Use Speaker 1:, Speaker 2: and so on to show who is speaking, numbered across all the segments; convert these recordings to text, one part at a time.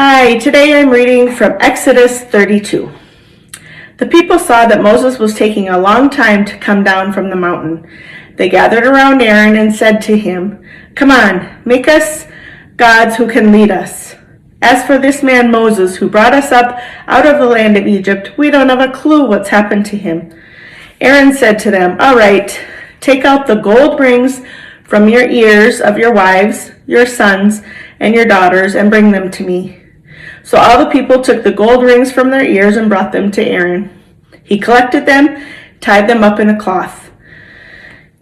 Speaker 1: Hi, today I'm reading from Exodus 32. The people saw that Moses was taking a long time to come down from the mountain. They gathered around Aaron and said to him, "Come on, make us gods who can lead us. As for this man Moses who brought us up out of the land of Egypt, we don't have a clue what's happened to him." Aaron said to them, "All right, take out the gold rings from your ears of your wives, your sons, and your daughters, and bring them to me." So all the people took the gold rings from their ears and brought them to Aaron. He collected them, tied them up in a cloth.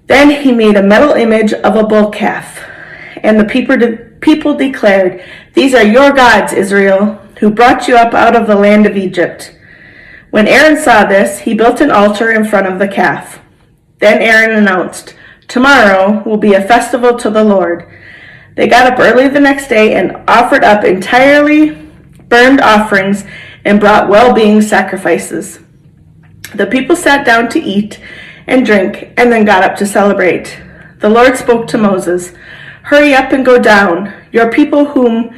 Speaker 1: Then he made a metal image of a bull calf. And the people declared, "These are your gods, Israel, who brought you up out of the land of Egypt." When Aaron saw this, he built an altar in front of the calf. Then Aaron announced, "Tomorrow will be a festival to the Lord." They got up early the next day and offered up entirely burned offerings and brought well-being sacrifices. The people sat down to eat and drink and then got up to celebrate. The Lord spoke to Moses, "Hurry up and go down. Your people whom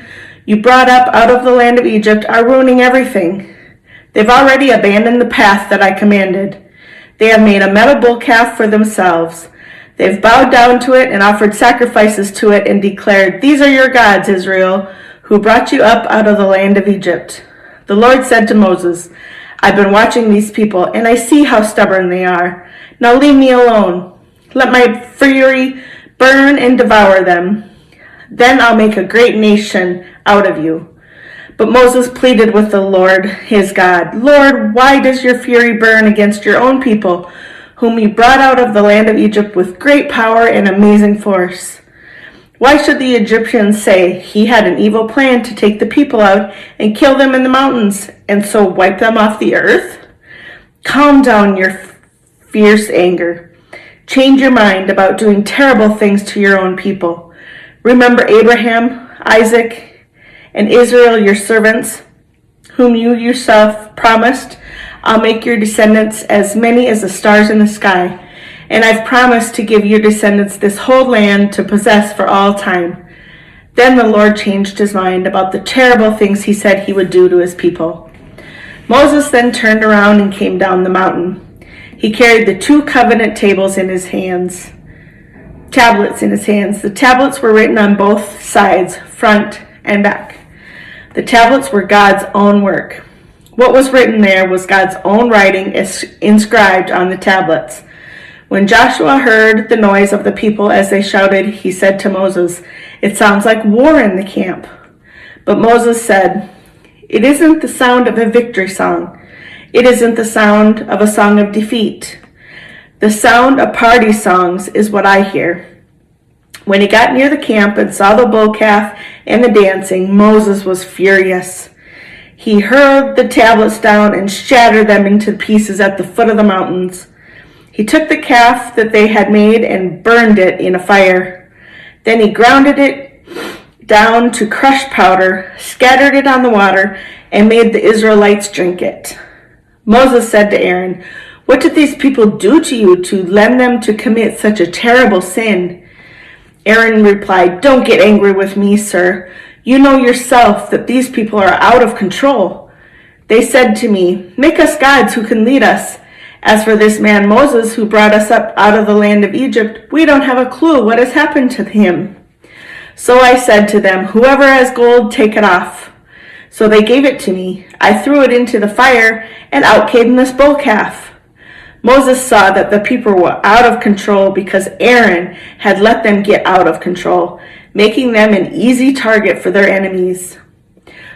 Speaker 1: you brought up out of the land of Egypt are ruining everything. They've already abandoned the path that I commanded. They have made a metal bull calf for themselves. They've bowed down to it and offered sacrifices to it and declared, 'These are your gods, Israel, who brought you up out of the land of Egypt.'" The Lord said to Moses, "I've been watching these people, and I see how stubborn they are. Now leave me alone. Let my fury burn and devour them. Then I'll make a great nation out of you." But Moses pleaded with the Lord, his God, "Lord, why does your fury burn against your own people, whom you brought out of the land of Egypt with great power and amazing force? Why should the Egyptians say he had an evil plan to take the people out and kill them in the mountains and so wipe them off the earth? Calm down your fierce anger. Change your mind about doing terrible things to your own people. Remember Abraham, Isaac, and Israel, your servants, whom you yourself promised, 'I'll make your descendants as many as the stars in the sky.' And I've promised to give your descendants this whole land to possess for all time." Then the Lord changed his mind about the terrible things he said he would do to his people. Moses then turned around and came down the mountain. He carried the 2 covenant tablets in his hands. The tablets were written on both sides, front and back. The tablets were God's own work. What was written there was God's own writing inscribed on the tablets. When Joshua heard the noise of the people as they shouted, he said to Moses, "It sounds like war in the camp." But Moses said, "It isn't the sound of a victory song. It isn't the sound of a song of defeat. The sound of party songs is what I hear." When he got near the camp and saw the bull calf and the dancing, Moses was furious. He hurled the tablets down and shattered them into pieces at the foot of the mountains. He took the calf that they had made and burned it in a fire. Then he ground it down to crushed powder, scattered it on the water, and made the Israelites drink it. Moses said to Aaron, "What did these people do to you to lend them to commit such a terrible sin?" Aaron replied, "Don't get angry with me, sir. You know yourself that these people are out of control. They said to me, 'Make us gods who can lead us.' As for this man Moses who brought us up out of the land of Egypt, we don't have a clue what has happened to him." So I said to them, "Whoever has gold, take it off." So they gave it to me. I threw it into the fire, and out came this bull calf. Moses saw that the people were out of control because Aaron had let them get out of control, making them an easy target for their enemies.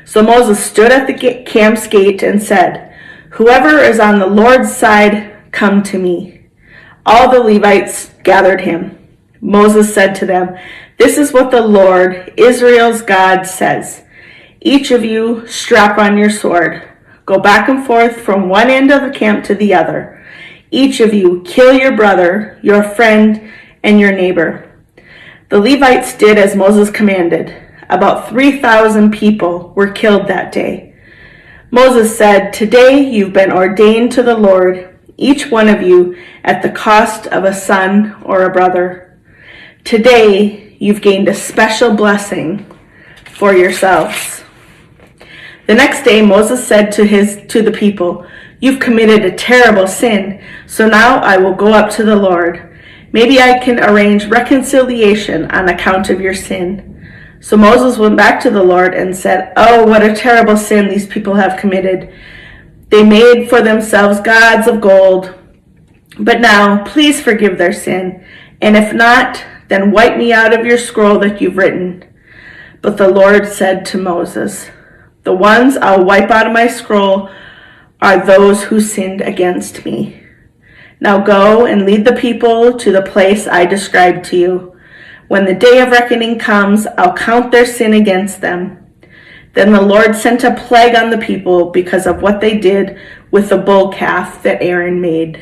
Speaker 1: So Moses stood at the camp's gate and said, "Whoever is on the Lord's side, come to me." All the Levites gathered him. Moses said to them, "This is what the Lord, Israel's God, says. Each of you strap on your sword. Go back and forth from one end of the camp to the other. Each of you kill your brother, your friend, and your neighbor." The Levites did as Moses commanded. About 3,000 people were killed that day. Moses said, "Today you've been ordained to the Lord, each one of you at the cost of a son or a brother. Today you've gained a special blessing for yourselves." The next day Moses said to the people, "You've committed a terrible sin, so now I will go up to the Lord. Maybe I can arrange reconciliation on account of your sin." So Moses went back to the Lord and said, "Oh, what a terrible sin these people have committed. They made for themselves gods of gold. But now, please forgive their sin, and if not, then wipe me out of your scroll that you've written." But the Lord said to Moses, "The ones I'll wipe out of my scroll are those who sinned against me. Now go and lead the people to the place I described to you. When the day of reckoning comes, I'll count their sin against them." Then the Lord sent a plague on the people because of what they did with the bull calf that Aaron made.